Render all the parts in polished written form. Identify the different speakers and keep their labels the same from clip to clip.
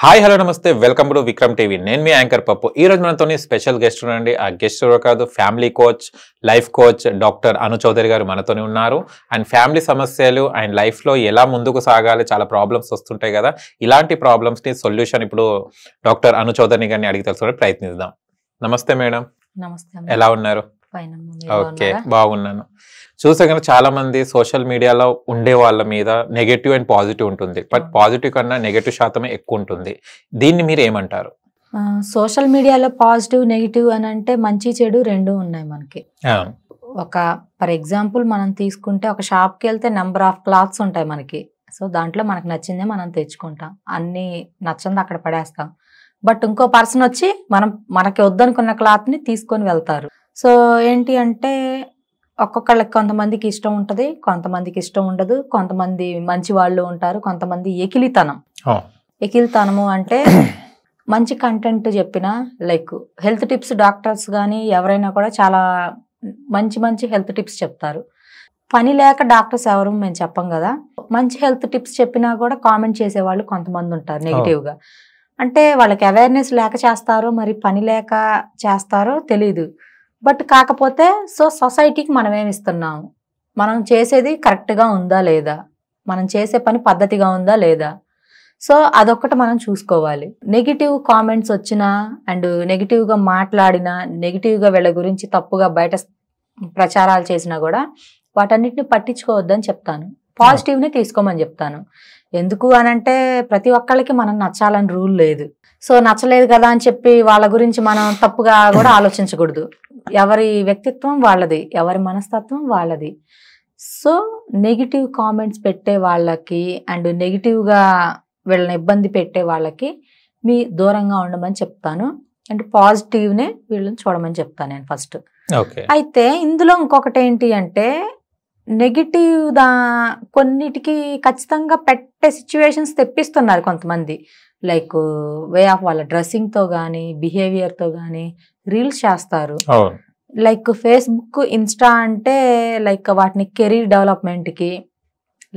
Speaker 1: Hi hello నమస్తే welcome to Vikram TV. నేను మీ anchor పప్పు. ఈ రోజు మనతో స్పెషల్ గెస్ట్ ఉండండి. ఆ గెస్ట్ ఎవరో కాదు, family coach, life coach doctor Anu Chowdary గారు మనతోనే ఉన్నారు. అండ్ ఫ్యామిలీ సమస్యలు అండ్ లైఫ్లో ఎలా ముందుకు సాగాలి, చాలా ప్రాబ్లమ్స్ వస్తుంటాయి కదా, ఇలాంటి ప్రాబ్లమ్స్ని సొల్యూషన్ ఇప్పుడు డాక్టర్ అను చౌదరిని గారిని అడిగి తెలుసుకోవడానికి ప్రయత్నిద్దాం. నమస్తే మేడం.
Speaker 2: నమస్తే.
Speaker 1: ఎలా ఉన్నారు? ఓకే, బాగున్నాను. చూసే కనుక చాలా మంది సోషల్ మీడియాలో ఉండే వాళ్ళ మీద నెగటివ్ అండ్ పాజిటివ్ ఉంటుంది, బట్ పాజిటివ్ కన్నా నెగటివ్ శాతమే ఎక్కువ ఉంటుంది. దీన్ని మీరు ఏమంటారు?
Speaker 2: సోషల్ మీడియాలో పాజిటివ్ నెగిటివ్ అని అంటే మంచి చెడు రెండు ఉన్నాయి మనకి. ఒక ఫర్ ఎగ్జాంపుల్ మనం తీసుకుంటే ఒక షాప్కి వెళ్తే నెంబర్ ఆఫ్ క్లాత్స్ ఉంటాయి మనకి. సో దాంట్లో మనకు నచ్చిందే మనం తెచ్చుకుంటాం, అన్ని నచ్చింది అక్కడ పడేస్తాం. బట్ ఇంకో పర్సన్ వచ్చి మనకి వద్దనుకున్న క్లాత్ని తీసుకొని వెళ్తారు. సో ఏంటి అంటే ఒక్కొక్కళ్ళకి కొంతమందికి ఇష్టం ఉంటుంది, కొంతమందికి ఇష్టం ఉండదు. కొంతమంది మంచి వాళ్ళు ఉంటారు, కొంతమంది ఎకిలితనము అంటే మంచి కంటెంట్ చెప్పిన లైక్ హెల్త్ టిప్స్ డాక్టర్స్ కానీ ఎవరైనా కూడా చాలా మంచి మంచి హెల్త్ టిప్స్ చెప్తారు. పని లేక డాక్టర్స్ ఎవరు మేము చెప్పం కదా, మంచి హెల్త్ టిప్స్ చెప్పినా కూడా కామెంట్ చేసేవాళ్ళు కొంతమంది ఉంటారు నెగిటివ్గా. అంటే వాళ్ళకి అవేర్నెస్ లేక చేస్తారో మరి పని లేక చేస్తారో తెలీదు. బట్ కాకపోతే సో సొసైటీకి మనం ఏమి ఇస్తున్నాము, మనం చేసేది కరెక్ట్గా ఉందా లేదా, మనం చేసే పని పద్ధతిగా ఉందా లేదా, సో అదొక్కటి మనం చూసుకోవాలి. నెగిటివ్ కామెంట్స్ వచ్చినా అండ్ నెగిటివ్గా మాట్లాడినా, నెగిటివ్గా వీళ్ళ గురించి తప్పుగా బయట ప్రచారాలు చేసినా కూడా వాటన్నిటిని పట్టించుకోవద్దని చెప్తాను. పాజిటివ్ని తీసుకోమని చెప్తాను. ఎందుకు అనంటే ప్రతి ఒక్కళ్ళకి మనం నచ్చాలని రూల్ లేదు. సో నచ్చలేదు కదా అని చెప్పి వాళ్ళ గురించి మనం తప్పుగా కూడా ఆలోచించకూడదు. ఎవరి వ్యక్తిత్వం వాళ్ళది, ఎవరి మనస్తత్వం వాళ్ళది. సో నెగిటివ్ కామెంట్స్ పెట్టే వాళ్ళకి అండ్ నెగిటివ్గా వీళ్ళని ఇబ్బంది పెట్టే వాళ్ళకి మీ దూరంగా ఉండమని చెప్తాను. అండ్ పాజిటివ్నే వీళ్ళని చూడమని చెప్తాను నేను ఫస్ట్. అయితే ఇందులో ఇంకొకటి ఏంటి అంటే నెగిటివ్ కొన్నిటికి ఖచ్చితంగా పెట్టే సిచ్యువేషన్స్ తెప్పిస్తున్నారు కొంతమంది. లైక్ వే ఆఫ్ వాళ్ళ డ్రెస్సింగ్తో కానీ బిహేవియర్తో కానీ రీల్స్ చేస్తారు. లైక్ ఫేస్బుక్, ఇన్స్టా అంటే లైక్ వాటిని కెరీర్ డెవలప్మెంట్కి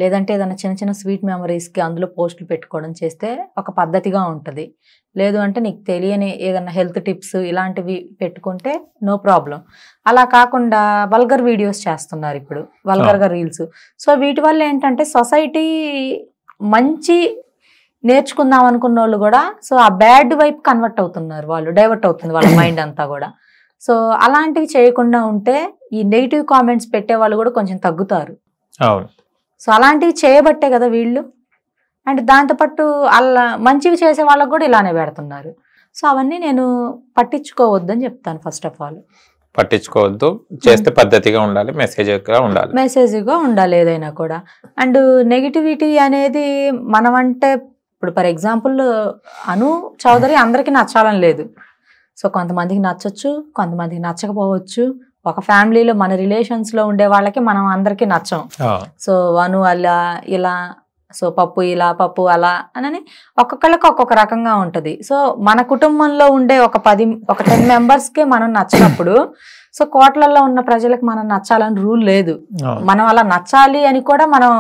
Speaker 2: లేదంటే ఏదైనా చిన్న చిన్న స్వీట్ మెమరీస్కి అందులో పోస్టులు పెట్టుకోవడం చేస్తే ఒక పద్ధతిగా ఉంటుంది. లేదు అంటే నీకు తెలియని ఏదైనా హెల్త్ టిప్స్ ఇలాంటివి పెట్టుకుంటే నో ప్రాబ్లం. అలా కాకుండా వల్గర్ వీడియోస్ చేస్తున్నారు ఇప్పుడు, వల్గర్గా రీల్స్. సో వీటి వల్ల ఏంటంటే సొసైటీ మంచి నేర్చుకుందాం అనుకున్న వాళ్ళు కూడా సో ఆ బ్యాడ్ వైపు కన్వర్ట్ అవుతున్నారు, వాళ్ళు డైవర్ట్ అవుతుంది వాళ్ళ మైండ్ అంతా కూడా. సో అలాంటివి చేయకుండా ఉంటే ఈ నెగిటివ్ కామెంట్స్ పెట్టే వాళ్ళు కూడా కొంచెం తగ్గుతారు. సో అలాంటివి చేయబట్టే కదా వీళ్ళు. అండ్ దాంతోపాటు అలా మంచివి చేసే వాళ్ళకు కూడా ఇలానే పెడుతున్నారు. సో అవన్నీ నేను పట్టించుకోవద్దని చెప్తాను. ఫస్ట్ ఆఫ్ ఆల్
Speaker 1: పట్టించుకోవద్దు, చేస్తే పద్ధతిగా ఉండాలి, మెసేజ్గా ఉండాలి ఏదైనా కూడా. అండ్ నెగిటివిటీ అనేది మనం అంటే ఇప్పుడు ఫర్ ఎగ్జాంపుల్ అను చౌదరి అందరికీ నచ్చాలని లేదు. సో కొంతమందికి నచ్చచ్చు, కొంతమందికి నచ్చకపోవచ్చు. ఒక ఫ్యామిలీలో మన రిలేషన్స్లో ఉండే వాళ్ళకి మనం అందరికీ నచ్చం. సో అను అలా ఇలా, సో పప్పు ఇలా పప్పు అలా అని ఒక్కొక్కళ్ళకి ఒక్కొక్క రకంగా ఉంటుంది. సో మన కుటుంబంలో ఉండే ఒక 10 మెంబర్స్కే మనం నచ్చినప్పుడు సో కోట్లల్లో ఉన్న ప్రజలకు మనం నచ్చాలని రూల్ లేదు. మనం అలా నచ్చాలి అని కూడా మనం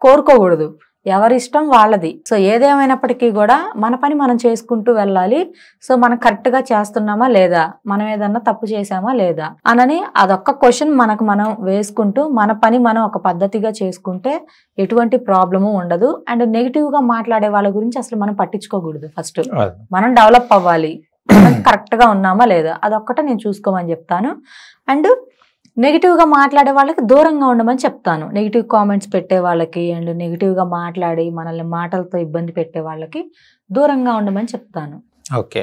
Speaker 1: కోరుకోకూడదు, ఎవరి ఇష్టం వాళ్ళది. సో ఏదేమైనప్పటికీ కూడా మన పని మనం చేసుకుంటూ వెళ్ళాలి. సో మనం కరెక్ట్గా చేస్తున్నామా లేదా, మనం ఏదన్నా తప్పు చేసామా లేదా అనని అదొక్క క్వశ్చన్ మనకు మనం వేసుకుంటూ మన పని మనం ఒక పద్ధతిగా చేసుకుంటే ఎటువంటి ప్రాబ్లము ఉండదు. అండ్ నెగిటివ్గా మాట్లాడే వాళ్ళ గురించి అసలు మనం పట్టించుకోకూడదు. ఫస్ట్ మనం డెవలప్ అవ్వాలి, మనం కరెక్ట్గా ఉన్నామా లేదా అదొక్కటే నేను చూసుకోమని చెప్తాను. అండ్ నెగిటివ్గా మాట్లాడే వాళ్ళకి దూరంగా ఉండమని చెప్తాను. నెగిటివ్ కామెంట్స్ పెట్టే వాళ్ళకి అండ్ నెగిటివ్గా మాట్లాడి మనల్ని మాటలతో ఇబ్బంది పెట్టే వాళ్ళకి దూరంగా ఉండమని చెప్తాను. ఓకే,